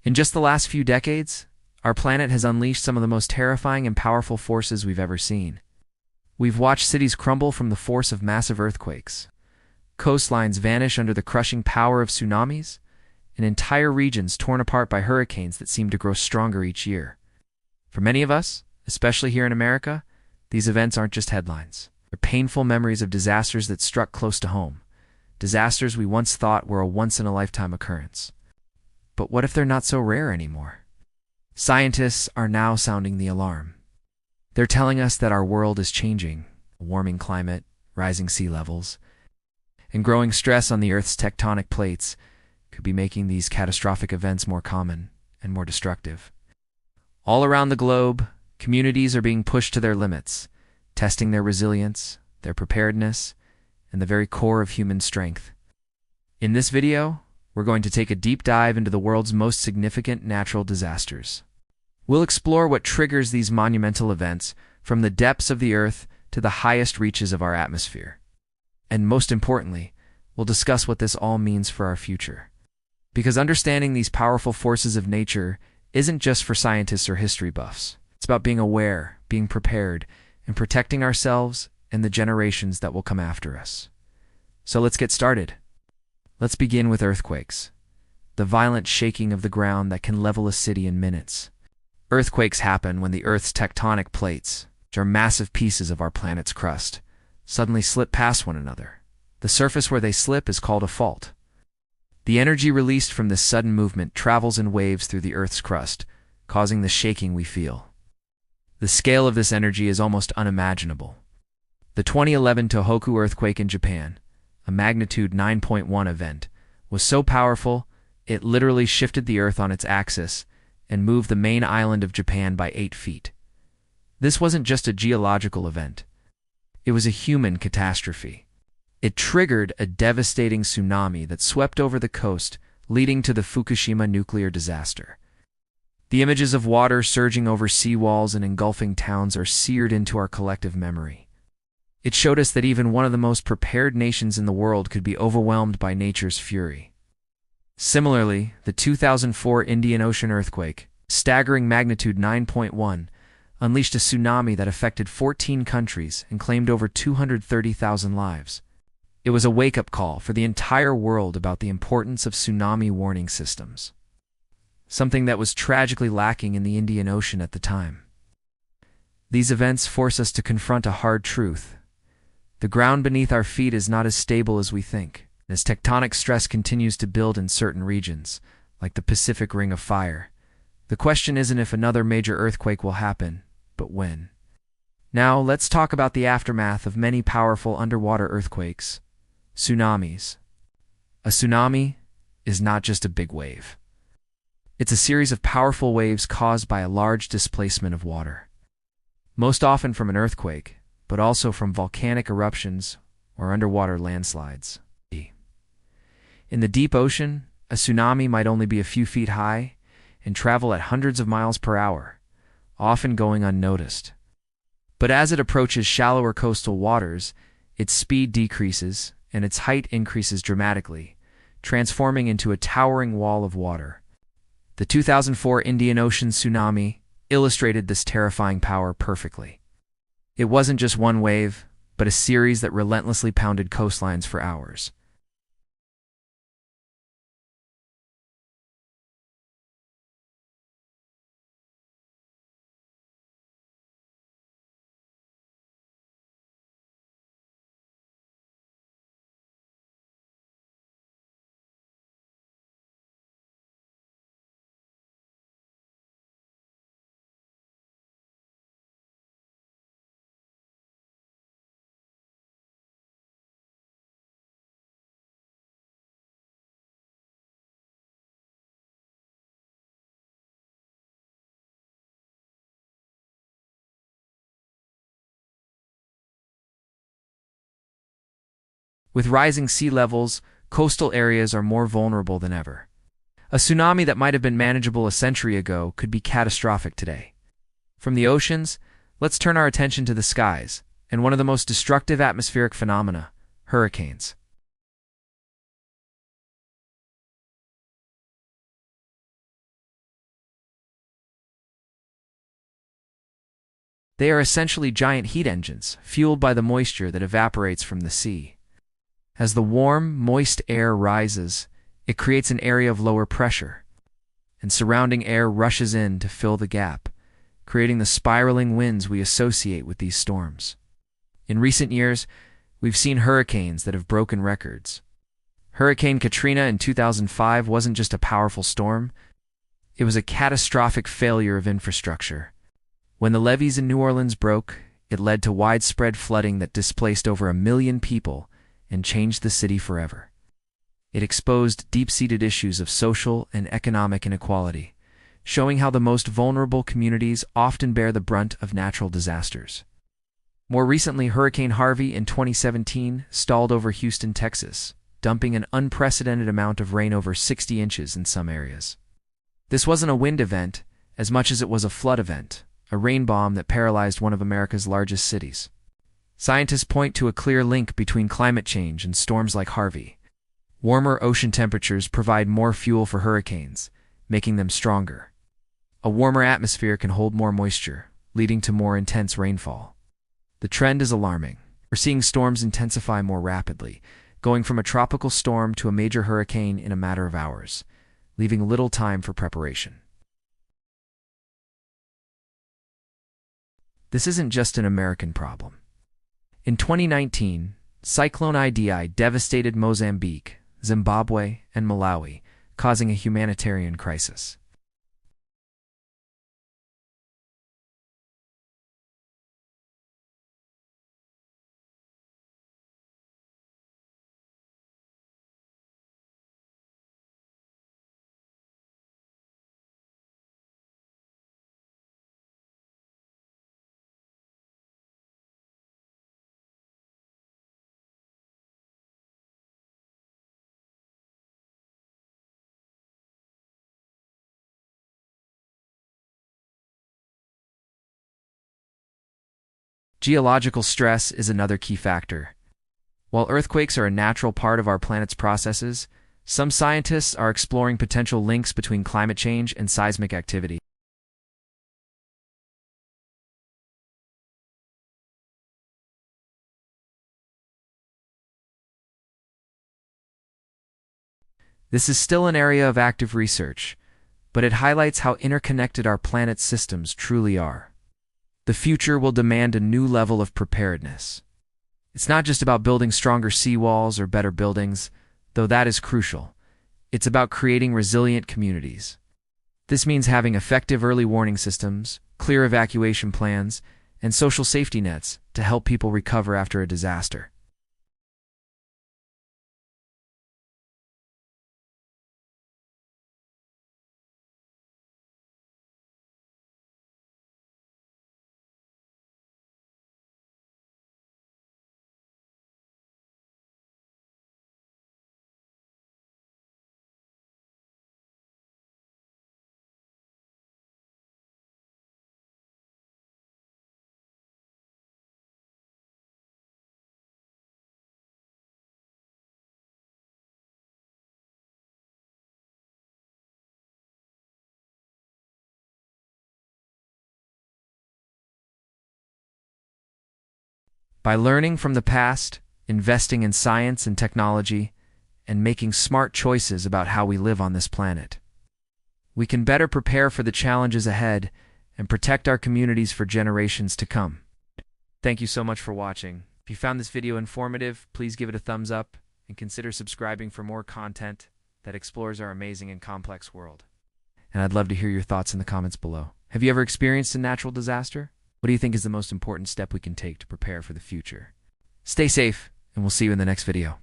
In just the last few decades, our planet has unleashed some of the most terrifying and powerful forces we've ever seen. We've watched cities crumble from the force of massive earthquakes, coastlines vanish under the crushing power of tsunamis, and entire regions torn apart by hurricanes that seem to grow stronger each year. For many of us, especially here in America, these events aren't just headlines. They're painful memories of disasters that struck close to home, disasters we once thought were a once-in-a-lifetime occurrence. But what if they're not so rare anymore? Scientists are now sounding the alarm. They're telling us that our world is changing: a warming climate, rising sea levels, and growing stress on the Earth's tectonic plates could be making these catastrophic events more common and more destructive. All around the globe, communities are being pushed to their limits, testing their resilience, their preparedness, and the very core of human strength. In this video, we're going to take a deep dive into the world's most significant natural disasters. We'll explore what triggers these monumental events, from the depths of the Earth to the highest reaches of our atmosphere. And most importantly, we'll discuss what this all means for our future. Because understanding these powerful forces of nature isn't just for scientists or history buffs. It's about being aware, being prepared, and protecting ourselves and the generations that will come after us. So let's get started. Let's begin with earthquakes, the violent shaking of the ground that can level a city in minutes. Earthquakes happen when the Earth's tectonic plates, which are massive pieces of our planet's crust, suddenly slip past one another. The surface where they slip is called a fault. The energy released from this sudden movement travels in waves through the Earth's crust, causing the shaking we feel. The scale of this energy is almost unimaginable. The 2011 Tohoku earthquake in Japan, a magnitude 9.1 event, was so powerful it literally shifted the Earth on its axis and moved the main island of Japan by 8 feet. This wasn't just a geological event. It was a human catastrophe. It triggered a devastating tsunami that swept over the coast, leading to the Fukushima nuclear disaster. The images of water surging over seawalls and engulfing towns are seared into our collective memory. It showed us that even one of the most prepared nations in the world could be overwhelmed by nature's fury. Similarly, the 2004 Indian Ocean earthquake, staggering magnitude 9.1, unleashed a tsunami that affected 14 countries and claimed over 230,000 lives. It was a wake-up call for the entire world about the importance of tsunami warning systems, something that was tragically lacking in the Indian Ocean at the time. These events force us to confront a hard truth. The ground beneath our feet is not as stable as we think. As tectonic stress continues to build in certain regions, like the Pacific Ring of Fire, the question isn't if another major earthquake will happen, but when. Now, let's talk about the aftermath of many powerful underwater earthquakes: tsunamis. A tsunami is not just a big wave. It's a series of powerful waves caused by a large displacement of water, most often from an earthquake, but also from volcanic eruptions or underwater landslides. In the deep ocean, a tsunami might only be a few feet high and travel at hundreds of miles per hour, often going unnoticed. But as it approaches shallower coastal waters, its speed decreases and its height increases dramatically, transforming into a towering wall of water. The 2004 Indian Ocean tsunami illustrated this terrifying power perfectly. It wasn't just one wave, but a series that relentlessly pounded coastlines for hours. With rising sea levels, coastal areas are more vulnerable than ever. A tsunami that might have been manageable a century ago could be catastrophic today. From the oceans, let's turn our attention to the skies, and one of the most destructive atmospheric phenomena: hurricanes. They are essentially giant heat engines, fueled by the moisture that evaporates from the sea. As the warm, moist air rises, it creates an area of lower pressure, and surrounding air rushes in to fill the gap, creating the spiraling winds we associate with these storms. In recent years, we've seen hurricanes that have broken records. Hurricane Katrina in 2005 wasn't just a powerful storm, it was a catastrophic failure of infrastructure. When the levees in New Orleans broke, it led to widespread flooding that displaced over 1 million people and changed the city forever. It exposed deep-seated issues of social and economic inequality, showing how the most vulnerable communities often bear the brunt of natural disasters. More recently, Hurricane Harvey in 2017 stalled over Houston, Texas, dumping an unprecedented amount of rain, over 60 inches in some areas. This wasn't a wind event as much as it was a flood event, a rain bomb that paralyzed one of America's largest cities. Scientists point to a clear link between climate change and storms like Harvey. Warmer ocean temperatures provide more fuel for hurricanes, making them stronger. A warmer atmosphere can hold more moisture, leading to more intense rainfall. The trend is alarming. We're seeing storms intensify more rapidly, going from a tropical storm to a major hurricane in a matter of hours, leaving little time for preparation. This isn't just an American problem. In 2019, Cyclone Idai devastated Mozambique, Zimbabwe, and Malawi, causing a humanitarian crisis. Geological stress is another key factor. While earthquakes are a natural part of our planet's processes, some scientists are exploring potential links between climate change and seismic activity. This is still an area of active research, but it highlights how interconnected our planet's systems truly are. The future will demand a new level of preparedness. It's not just about building stronger seawalls or better buildings, though that is crucial. It's about creating resilient communities. This means having effective early warning systems, clear evacuation plans, and social safety nets to help people recover after a disaster. By learning from the past, investing in science and technology, and making smart choices about how we live on this planet, we can better prepare for the challenges ahead and protect our communities for generations to come. Thank you so much for watching. If you found this video informative, please give it a thumbs up and consider subscribing for more content that explores our amazing and complex world. And I'd love to hear your thoughts in the comments below. Have you ever experienced a natural disaster? What do you think is the most important step we can take to prepare for the future? Stay safe, and we'll see you in the next video.